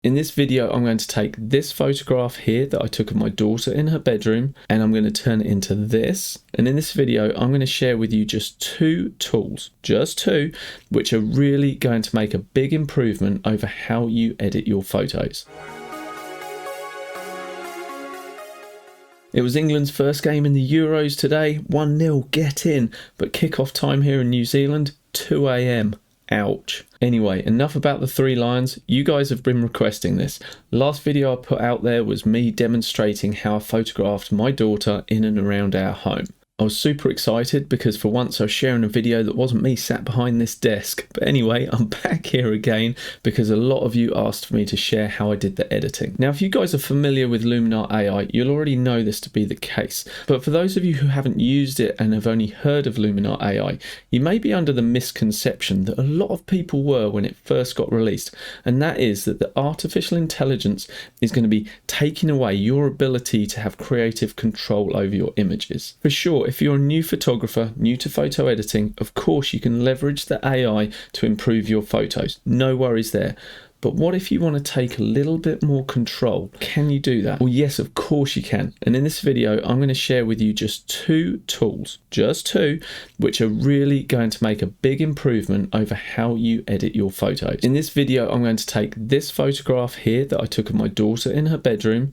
In this video, I'm going to take this photograph here that I took of my daughter in her bedroom, and I'm going to turn it into this. And in this video, I'm going to share with you just two tools, just two, which are really going to make a big improvement over how you edit your photos. It was England's first game in the Euros today, 1-0, get in, but kick-off time here in New Zealand, 2 AM. Ouch. Anyway, enough about the three lions. You guys have been requesting this. Last video I put out there was me demonstrating how I photographed my daughter in and around our home. I was super excited because for once I was sharing a video that wasn't me sat behind this desk. But anyway, I'm back here again because a lot of you asked for me to share how I did the editing. Now, if you guys are familiar with Luminar AI, you'll already know this to be the case. But for those of you who haven't used it and have only heard of Luminar AI, you may be under the misconception that a lot of people were when it first got released. And that is that the artificial intelligence is going to be taking away your ability to have creative control over your images. For sure, if you're a new photographer, new to photo editing, of course you can leverage the AI to improve your photos. No worries there. But what if you want to take a little bit more control? Can you do that? Well, yes, of course you can. And in this video, I'm going to share with you just two tools, just two, which are really going to make a big improvement over how you edit your photos. In this video, I'm going to take this photograph here that I took of my daughter in her bedroom,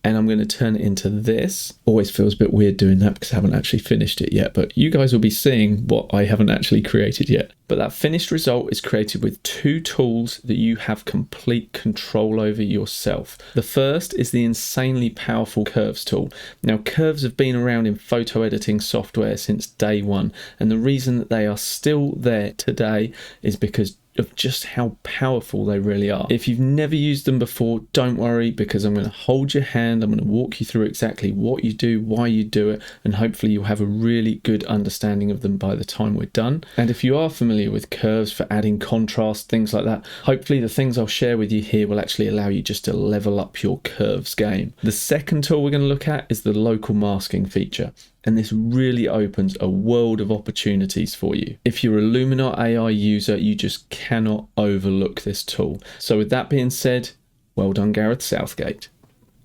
and I'm going to turn it into this. Always feels a bit weird doing that because I haven't actually finished it yet, but you guys will be seeing what I haven't actually created yet. But that finished result is created with two tools that you have complete control over yourself. The first is the insanely powerful curves tool. Now, curves have been around in photo editing software since day one, and the reason that they are still there today is because of just how powerful they really are. If you've never used them before, don't worry, because I'm going to hold your hand. I'm going to walk you through exactly what you do, why you do it, and hopefully you'll have a really good understanding of them by the time we're done. And if you are familiar with curves for adding contrast, things like that, hopefully the things I'll share with you here will actually allow you just to level up your curves game. The second tool we're going to look at is the local masking feature. And this really opens a world of opportunities for you. If you're a Luminar AI user, you just cannot overlook this tool. So with that being said, well done, Gareth Southgate.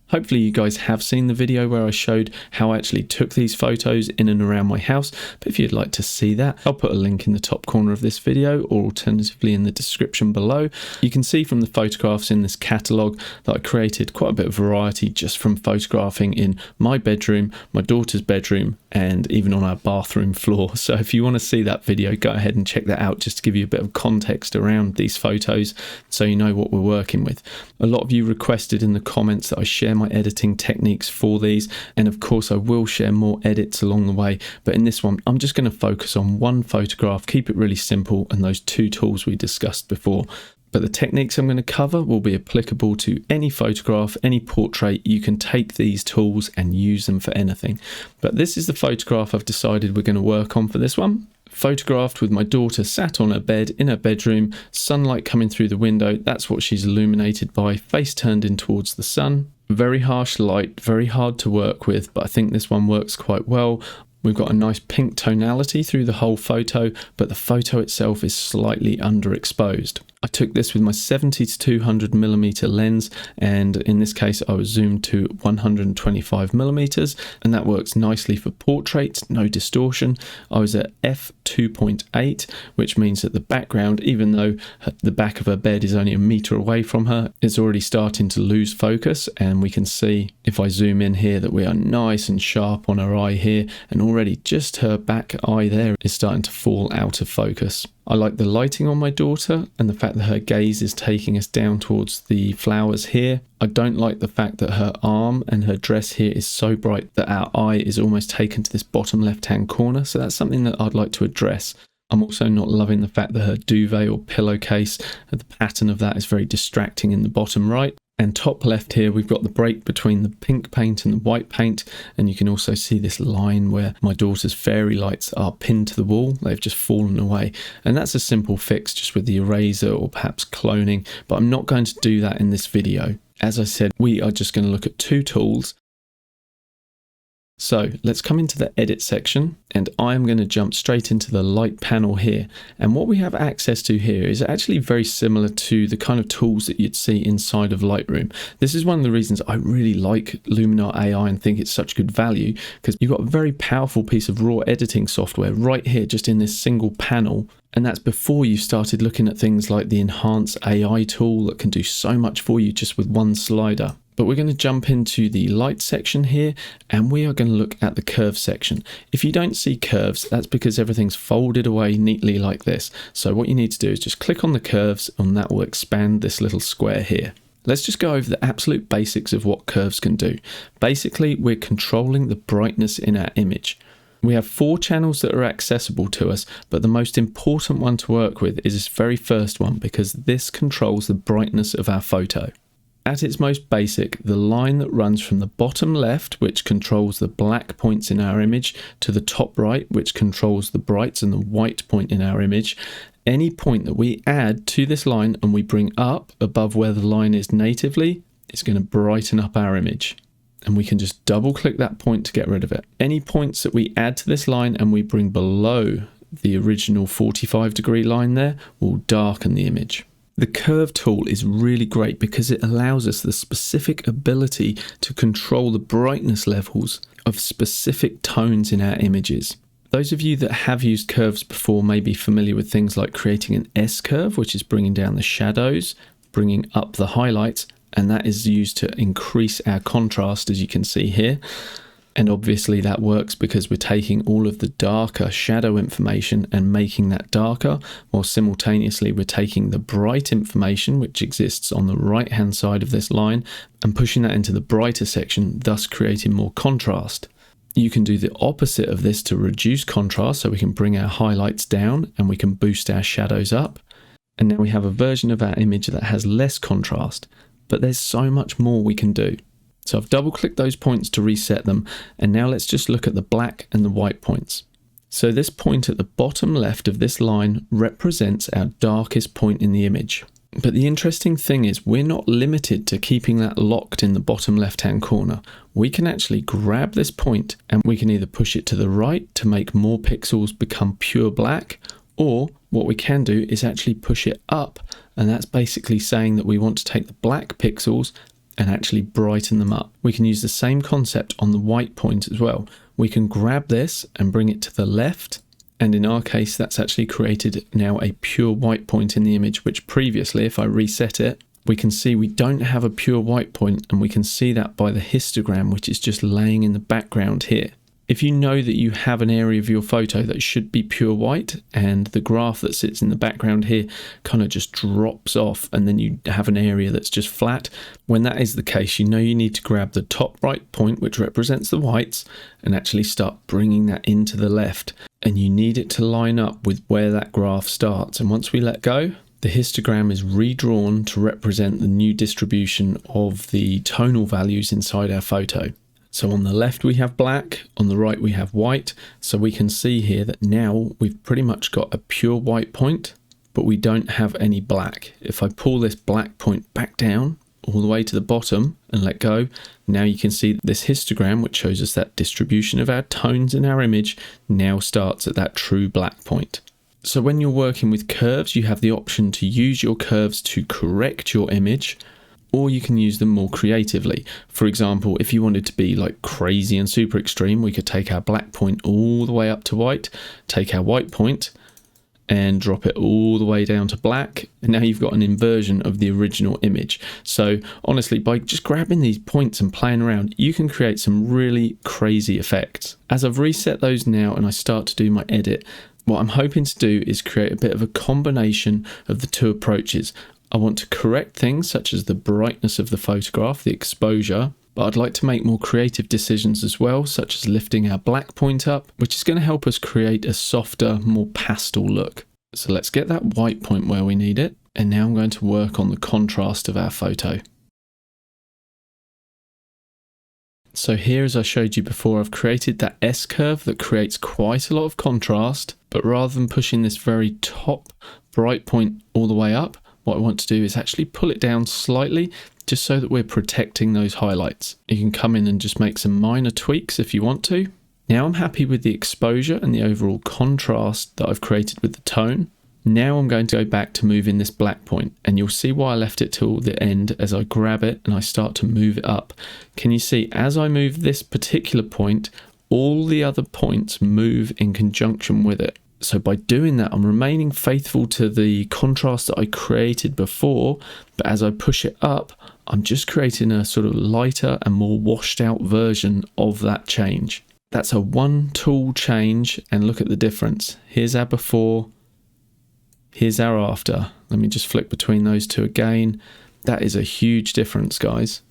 Hopefully you guys have seen the video where I showed how I actually took these photos in and around my house, but if you'd like to see that, I'll put a link in the top corner of this video or alternatively in the description below. You can see from the photographs in this catalogue that I created quite a bit of variety just from photographing in my bedroom, my daughter's bedroom, and even on our bathroom floor. So if you want to see that video, go ahead and check that out just to give you a bit of context around these photos so you know what we're working with. A lot of you requested in the comments that I share my editing techniques for these, and of course I will share more edits along the way, but in this one I'm just going to focus on one photograph, keep it really simple, and those two tools we discussed before. But the techniques I'm going to cover will be applicable to any photograph, any portrait. You can take these tools and use them for anything. But this is the photograph I've decided we're going to work on for this one. Photographed with my daughter sat on her bed in her bedroom, sunlight coming through the window. That's what she's illuminated by, face turned in towards the sun. Very harsh light, very hard to work with, but I think this one works quite well. We've got a nice pink tonality through the whole photo, but the photo itself is slightly underexposed. I took this with my 70 to 200mm lens, and in this case I was zoomed to 125mm, and that works nicely for portraits, no distortion. I was at f2.8, which means that the background, even though the back of her bed is only a meter away from her, it's already starting to lose focus, and we can see if I zoom in here that we are nice and sharp on her eye here, and already just her back eye there is starting to fall out of focus. I like the lighting on my daughter and the fact that her gaze is taking us down towards the flowers here. I don't like the fact that her arm and her dress here is so bright that our eye is almost taken to this bottom left-hand corner, so that's something that I'd like to address. I'm also not loving the fact that her duvet or pillowcase, the pattern of that is very distracting in the bottom right. And top left here, we've got the break between the pink paint and the white paint. And you can also see this line where my daughter's fairy lights are pinned to the wall. They've just fallen away. And that's a simple fix just with the eraser or perhaps cloning. But I'm not going to do that in this video. As I said, we are just going to look at two tools. So let's come into the edit section, and I'm going to jump straight into the light panel here. And what we have access to here is actually very similar to the kind of tools that you'd see inside of Lightroom. This is one of the reasons I really like Luminar AI and think it's such good value, because you've got a very powerful piece of raw editing software right here, just in this single panel. And that's before you started looking at things like the Enhance AI tool that can do so much for you just with one slider. But we're going to jump into the light section here, and we are going to look at the curve section. If you don't see curves, that's because everything's folded away neatly like this. So what you need to do is just click on the curves, and that will expand this little square here. Let's just go over the absolute basics of what curves can do. Basically, we're controlling the brightness in our image. We have 4 channels that are accessible to us, but the most important one to work with is this very first one, because this controls the brightness of our photo. At its most basic, the line that runs from the bottom left, which controls the black points in our image, to the top right, which controls the brights and the white point in our image, any point that we add to this line and we bring up above where the line is natively, it's going to brighten up our image. And we can just double click that point to get rid of it. Any points that we add to this line and we bring below the original 45-degree line there will darken the image. The curve tool is really great because it allows us the specific ability to control the brightness levels of specific tones in our images. Those of you that have used curves before may be familiar with things like creating an S-curve, which is bringing down the shadows, bringing up the highlights, and that is used to increase our contrast, as you can see here. And obviously that works because we're taking all of the darker shadow information and making that darker, while simultaneously we're taking the bright information which exists on the right hand side of this line and pushing that into the brighter section, thus creating more contrast. You can do the opposite of this to reduce contrast, so we can bring our highlights down and we can boost our shadows up. And now we have a version of our image that has less contrast, but there's so much more we can do. So I've double clicked those points to reset them, and now let's just look at the black and the white points. So this point at the bottom left of this line represents our darkest point in the image. But the interesting thing is we're not limited to keeping that locked in the bottom left hand corner. We can actually grab this point and we can either push it to the right to make more pixels become pure black, or what we can do is actually push it up, and that's basically saying that we want to take the black pixels and actually brighten them up. We can use the same concept on the white point as well. We can grab this and bring it to the left, and in our case that's actually created now a pure white point in the image, which previously, if I reset it, we can see we don't have a pure white point, and we can see that by the histogram which is just laying in the background here. If you know that you have an area of your photo that should be pure white and the graph that sits in the background here kind of just drops off and then you have an area that's just flat, when that is the case, you know you need to grab the top right point, which represents the whites, and actually start bringing that into the left. And you need it to line up with where that graph starts. And once we let go, the histogram is redrawn to represent the new distribution of the tonal values inside our photo. So on the left we have black, on the right we have white, so we can see here that now we've pretty much got a pure white point, but we don't have any black. If I pull this black point back down all the way to the bottom and let go, now you can see this histogram, which shows us that distribution of our tones in our image, now starts at that true black point. So when you're working with curves, you have the option to use your curves to correct your image, or you can use them more creatively. For example, if you wanted to be like crazy and super extreme, we could take our black point all the way up to white, take our white point and drop it all the way down to black, and now you've got an inversion of the original image. So honestly, by just grabbing these points and playing around, you can create some really crazy effects. As I've reset those now and I start to do my edit, what I'm hoping to do is create a bit of a combination of the two approaches. I want to correct things such as the brightness of the photograph, the exposure, but I'd like to make more creative decisions as well, such as lifting our black point up, which is going to help us create a softer, more pastel look. So let's get that white point where we need it, and now I'm going to work on the contrast of our photo. So here, as I showed you before, I've created that S-curve that creates quite a lot of contrast, but rather than pushing this very top bright point all the way up, what I want to do is actually pull it down slightly just so that we're protecting those highlights. You can come in and just make some minor tweaks if you want to. Now I'm happy with the exposure and the overall contrast that I've created with the tone. Now I'm going to go back to moving this black point, and you'll see why I left it till the end as I grab it and I start to move it up. Can you see as I move this particular point, all the other points move in conjunction with it? So by doing that, I'm remaining faithful to the contrast that I created before, but as I push it up, I'm just creating a sort of lighter and more washed out version of that change. That's a one tool change, and look at the difference. Here's our before, here's our after. Let me just flick between those two again. That is a huge difference, guys.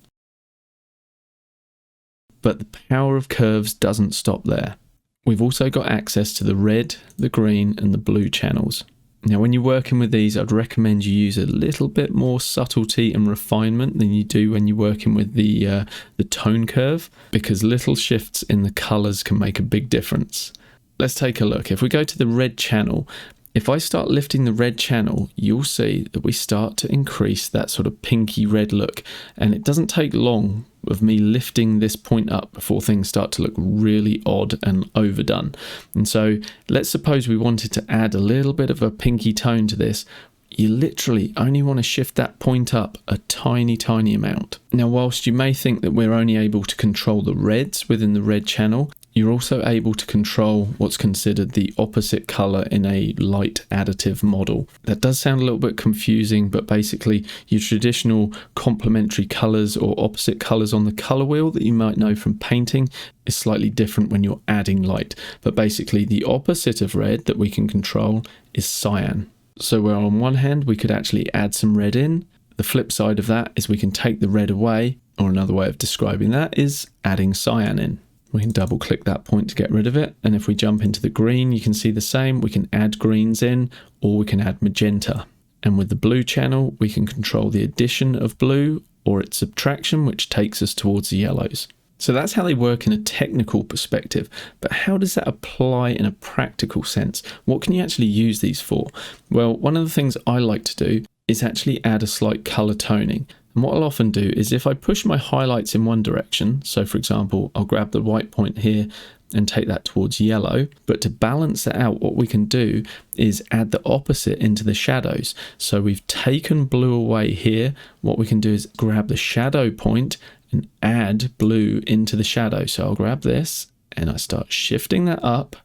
But the power of curves doesn't stop there. We've also got access to the red, the green and the blue channels. Now when you're working with these, I'd recommend you use a little bit more subtlety and refinement than you do when you're working with the tone curve, because little shifts in the colours can make a big difference. Let's take a look. If we go to the red channel, if I start lifting the red channel, you'll see that we start to increase that sort of pinky red look. And it doesn't take long of me lifting this point up before things start to look really odd and overdone. And so let's suppose we wanted to add a little bit of a pinky tone to this. You literally only want to shift that point up a tiny amount. Now, whilst you may think that we're only able to control the reds within the red channel, you're also able to control what's considered the opposite color in a light additive model. That does sound a little bit confusing, but basically your traditional complementary colors or opposite colors on the color wheel that you might know from painting is slightly different when you're adding light. But basically the opposite of red that we can control is cyan. So where on one hand we could actually add some red in, the flip side of that is we can take the red away, or another way of describing that is adding cyan in. We can double click that point to get rid of it. And if we jump into the green, you can see the same. We can add greens in, or we can add magenta. And with the blue channel, we can control the addition of blue or its subtraction, which takes us towards the yellows. So that's how they work in a technical perspective. But how does that apply in a practical sense? What can you actually use these for? Well, one of the things I like to do is actually add a slight color toning. And what I'll often do is if I push my highlights in one direction, so for example, I'll grab the white point here and take that towards yellow, but to balance that out, what we can do is add the opposite into the shadows. So we've taken blue away here. What we can do is grab the shadow point and add blue into the shadow. So I'll grab this and I start shifting that up.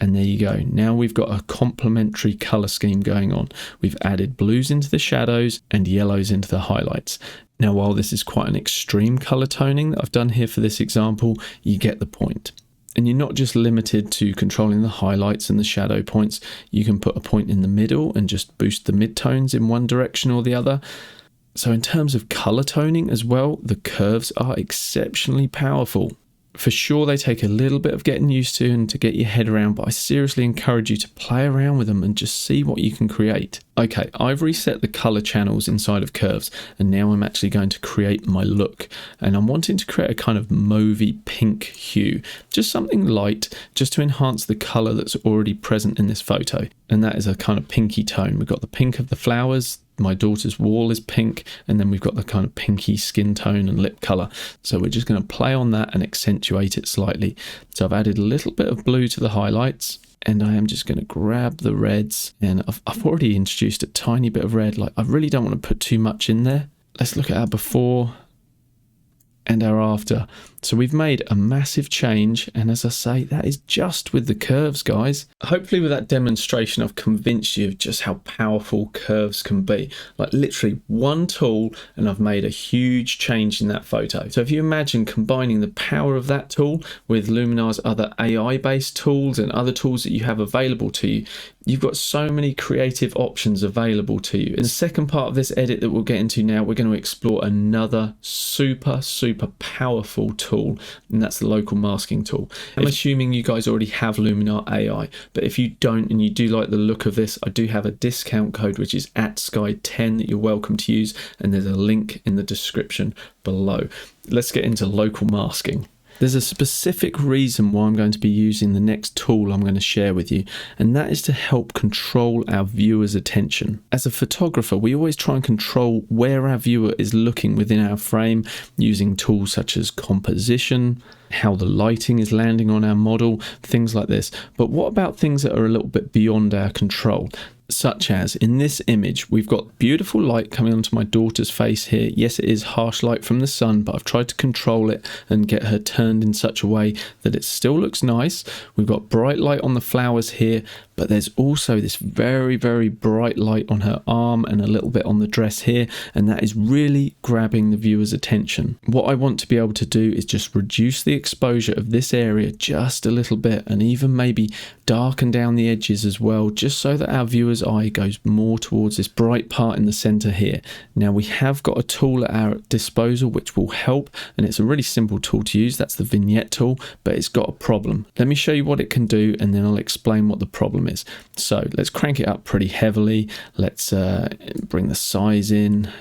And there you go. Now we've got a complementary color scheme going on. We've added blues into the shadows and yellows into the highlights. Now, while this is quite an extreme color toning that I've done here for this example, you get the point. And you're not just limited to controlling the highlights and the shadow points. You can put a point in the middle and just boost the midtones in one direction or the other. So in terms of color toning as well, the curves are exceptionally powerful. For sure, they take a little bit of getting used to and to get your head around, but I seriously encourage you to play around with them and just see what you can create. Okay, I've reset the color channels inside of curves, and now I'm actually going to create my look. And I'm wanting to create a kind of mauvey pink hue, just something light, just to enhance the color that's already present in this photo. And that is a kind of pinky tone. We've got the pink of the flowers. My daughter's wall is pink, and then we've got the kind of pinky skin tone and lip color. So we're just going to play on that and accentuate it slightly. So I've added a little bit of blue to the highlights, and I am just going to grab the reds, and I've already introduced a tiny bit of red. Like, I really don't want to put too much in there. Let's look at our before and our after. So we've made a massive change, and as I say, that is just with the curves, guys. Hopefully with that demonstration I've convinced you of just how powerful curves can be. Like literally one tool and I've made a huge change in that photo. So if you imagine combining the power of that tool with Luminar's other AI based tools and other tools that you have available to you, you've got so many creative options available to you. In the second part of this edit that we'll get into now, we're going to explore another super powerful tool, and that's the local masking tool. I'm assuming you guys already have Luminar AI, but if you don't and you do like the look of this, I do have a discount code which is @Sky10 that you're welcome to use, and there's a link in the description below. Let's get into local masking. There's a specific reason why I'm going to be using the next tool I'm going to share with you, and that is to help control our viewer's attention. As a photographer, we always try and control where our viewer is looking within our frame using tools such as composition, how the lighting is landing on our model, things like this. But what about things that are a little bit beyond our control? Such as in this image, we've got beautiful light coming onto my daughter's face here. Yes, it is harsh light from the sun, but I've tried to control it and get her turned in such a way that it still looks nice. We've got bright light on the flowers here, but there's also this very, very bright light on her arm and a little bit on the dress here, and that is really grabbing the viewer's attention. What I want to be able to do is just reduce the exposure of this area just a little bit, and even maybe darken down the edges as well, just so that our viewer's eye goes more towards this bright part in the center here. Now we have got a tool at our disposal which will help, and it's a really simple tool to use. That's the vignette tool, but it's got a problem. Let me show you what it can do, and then I'll explain what the problem is. So let's crank it up pretty heavily. Let's bring the size in,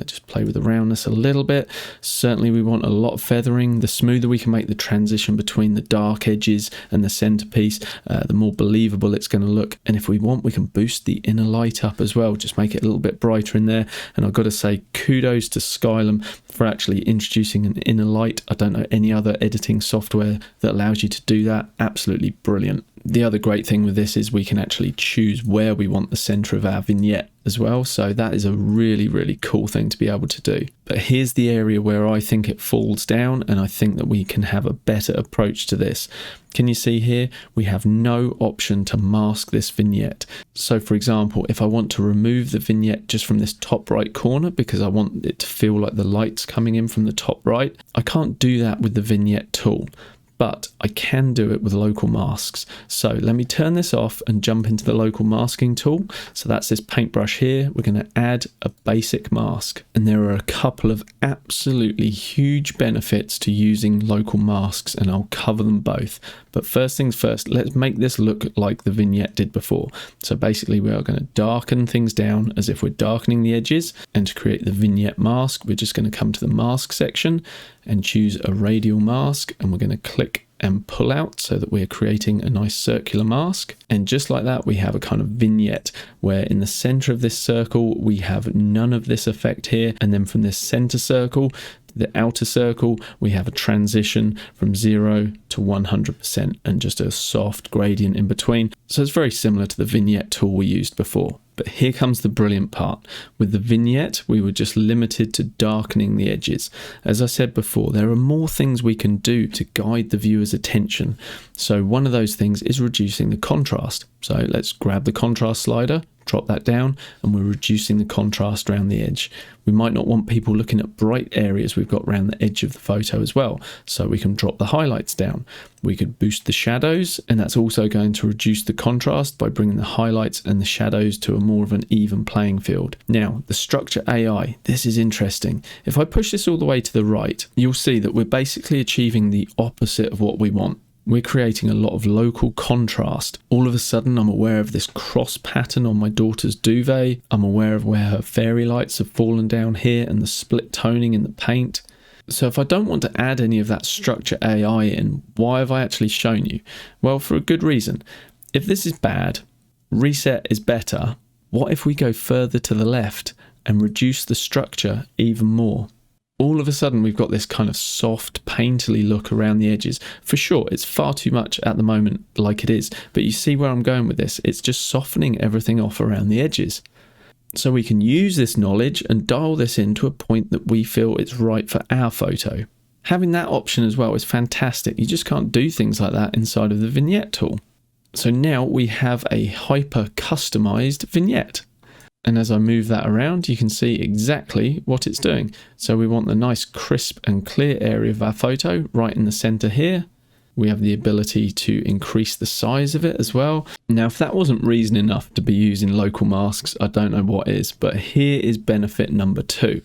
just play with the roundness a little bit. Certainly we want a lot of feathering. The smoother we can make the transition between the dark edges and the centerpiece, the more believable it's going to look. And if we want, we can boost the inner light up as well, just make it a little bit brighter in there. And I've got to say kudos to Skylum for actually introducing an inner light. I don't know any other editing software that allows you to do that. Absolutely brilliant. The other great thing with this is we can actually choose where we want the center of our vignette as well. So that is a really, really cool thing to be able to do. But here's the area where I think it falls down, and I think that we can have a better approach to this. Can you see here? We have no option to mask this vignette. So for example, if I want to remove the vignette just from this top right corner because I want it to feel like the light's coming in from the top right, I can't do that with the vignette tool. But I can do it with local masks. So let me turn this off and jump into the local masking tool. So that's this paintbrush here. We're going to add a basic mask. And there are a couple of absolutely huge benefits to using local masks, and I'll cover them both. But first things first, let's make this look like the vignette did before. So basically we are going to darken things down as if we're darkening the edges. And to create the vignette mask, we're just going to come to the mask section and choose a radial mask, and we're going to click and pull out so that we're creating a nice circular mask. And just like that, we have a kind of vignette where in the center of this circle we have none of this effect here, and then from this center circle to the outer circle we have a transition from 0 to 100% and just a soft gradient in between. So it's very similar to the vignette tool we used before. But here comes the brilliant part. With the vignette, we were just limited to darkening the edges. As I said before, there are more things we can do to guide the viewer's attention. So one of those things is reducing the contrast. So let's grab the contrast slider, drop that down, and we're reducing the contrast around the edge. We might not want people looking at bright areas we've got around the edge of the photo as well, so we can drop the highlights down. We could boost the shadows, and that's also going to reduce the contrast by bringing the highlights and the shadows to a more of an even playing field. Now, the structure AI, this is interesting. If I push this all the way to the right, you'll see that we're basically achieving the opposite of what we want. We're creating a lot of local contrast. All of a sudden, I'm aware of this cross pattern on my daughter's duvet. I'm aware of where her fairy lights have fallen down here and the split toning in the paint. So if I don't want to add any of that structure AI in, why have I actually shown you? Well, for a good reason. If this is bad, reset is better. What if we go further to the left and reduce the structure even more? All of a sudden we've got this kind of soft, painterly look around the edges. For sure, it's far too much at the moment like it is, but you see where I'm going with this. It's just softening everything off around the edges. So we can use this knowledge and dial this in to a point that we feel it's right for our photo. Having that option as well is fantastic. You just can't do things like that inside of the vignette tool. So now we have a hyper customized vignette. And as I move that around, you can see exactly what it's doing. So we want the nice crisp and clear area of our photo right in the center here. We have the ability to increase the size of it as well. Now, if that wasn't reason enough to be using local masks, I don't know what is, but here is benefit number 2.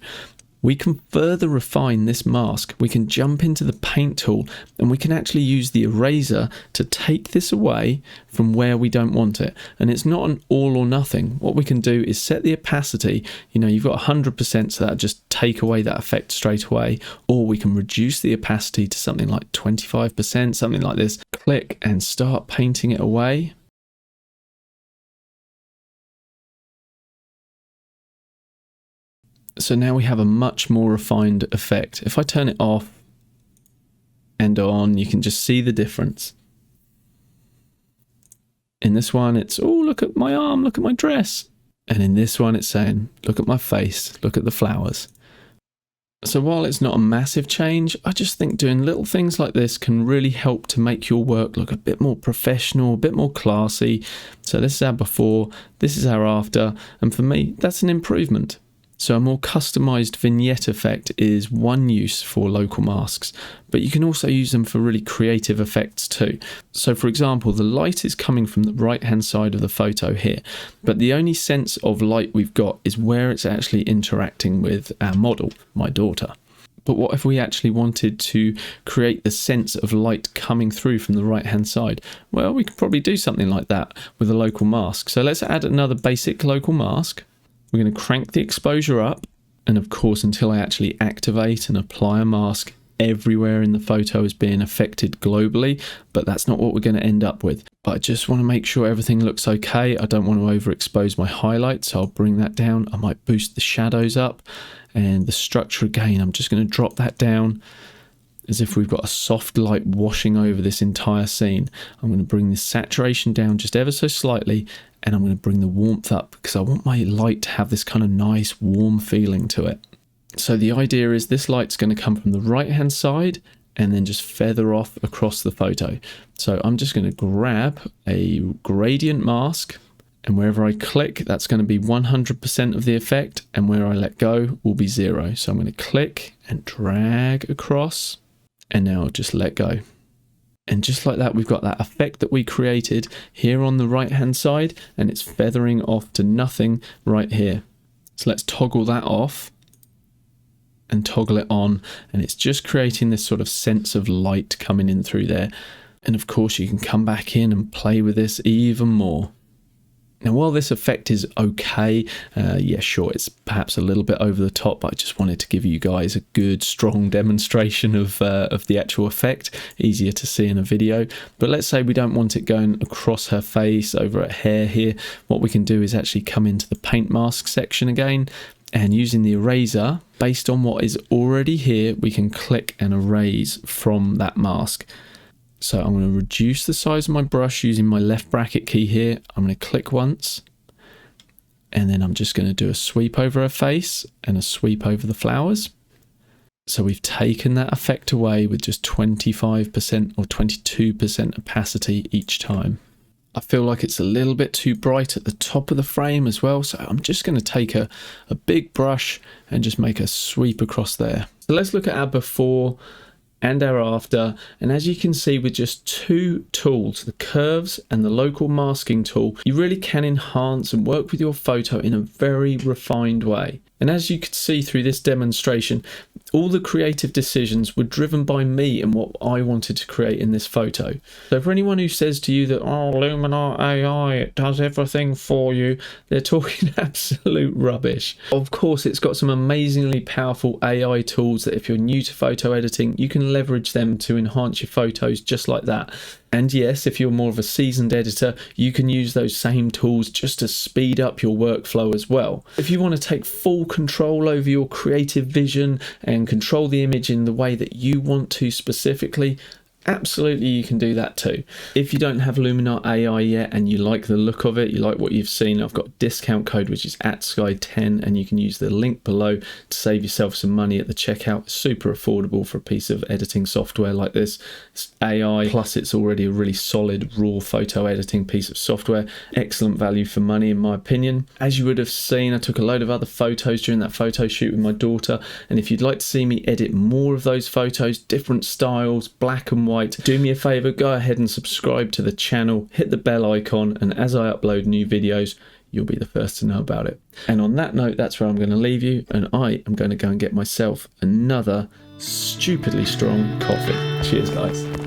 we can further refine this mask. We can jump into the paint tool and we can actually use the eraser to take this away from where we don't want it. And it's not an all or nothing. What we can do is set the opacity. You've got 100%, so that'll just take away that effect straight away. Or we can reduce the opacity to something like 25%, something like this. Click and start painting it away. So now we have a much more refined effect. If I turn it off and on, you can just see the difference. In this one, it's, oh, look at my arm, look at my dress. And in this one, it's saying, look at my face, look at the flowers. So while it's not a massive change, I just think doing little things like this can really help to make your work look a bit more professional, a bit more classy. So this is our before, this is our after, and for me, that's an improvement. So a more customized vignette effect is one use for local masks, but you can also use them for really creative effects too. So for example, the light is coming from the right hand side of the photo here, but the only sense of light we've got is where it's actually interacting with our model, my daughter. But what if we actually wanted to create the sense of light coming through from the right hand side? Well, we could probably do something like that with a local mask. So let's add another basic local mask. We're going to crank the exposure up, and of course, until I actually activate and apply a mask, everywhere in the photo is being affected globally, but that's not what we're going to end up with. But I just want to make sure everything looks okay. I don't want to overexpose my highlights, so I'll bring that down. I might boost the shadows up, and the structure again, I'm just going to drop that down as if we've got a soft light washing over this entire scene. I'm going to bring the saturation down just ever so slightly, and I'm going to bring the warmth up because I want my light to have this kind of nice warm feeling to it. So the idea is this light's going to come from the right hand side and then just feather off across the photo. So I'm just going to grab a gradient mask, and wherever I click, that's going to be 100% of the effect, and where I let go will be 0. So I'm going to click and drag across, and now I'll just let go. And just like that, we've got that effect that we created here on the right hand side, and it's feathering off to nothing right here. So let's toggle that off and toggle it on, and it's just creating this sort of sense of light coming in through there. And of course you can come back in and play with this even more. Now, while this effect is okay, yeah, sure, it's perhaps a little bit over the top, but I just wanted to give you guys a good, strong demonstration of the actual effect, easier to see in a video. But let's say we don't want it going across her face, over her hair here. What we can do is actually come into the paint mask section again, and using the eraser, based on what is already here, we can click and erase from that mask. So I'm going to reduce the size of my brush using my left bracket key here. I'm going to click once, and then I'm just going to do a sweep over her face and a sweep over the flowers. So we've taken that effect away with just 25% or 22% opacity each time. I feel like it's a little bit too bright at the top of the frame as well, so I'm just going to take a big brush and just make a sweep across there. So let's look at our before and our after, and as you can see, with just 2 tools, the curves and the local masking tool, you really can enhance and work with your photo in a very refined way. And as you could see through this demonstration, all the creative decisions were driven by me and what I wanted to create in this photo. So for anyone who says to you that, oh, Luminar AI, it does everything for you, they're talking absolute rubbish. Of course, it's got some amazingly powerful AI tools that if you're new to photo editing, you can leverage them to enhance your photos just like that. And yes, if you're more of a seasoned editor, you can use those same tools just to speed up your workflow as well. If you want to take full control over your creative vision and control the image in the way that you want to specifically, absolutely you can do that too. If you don't have Luminar AI yet and you like the look of it, you like what you've seen, I've got a discount code which is @Sky10, and you can use the link below to save yourself some money at the checkout. It's super affordable for a piece of editing software like this. It's AI, plus it's already a really solid raw photo editing piece of software. Excellent value for money in my opinion. As you would have seen, I took a load of other photos during that photo shoot with my daughter, and if you'd like to see me edit more of those photos, different styles, black and white, white. Do me a favour, go ahead and subscribe to the channel, hit the bell icon, and as I upload new videos, you'll be the first to know about it. And on that note, that's where I'm going to leave you, and I am going to go and get myself another stupidly strong coffee. Cheers, guys.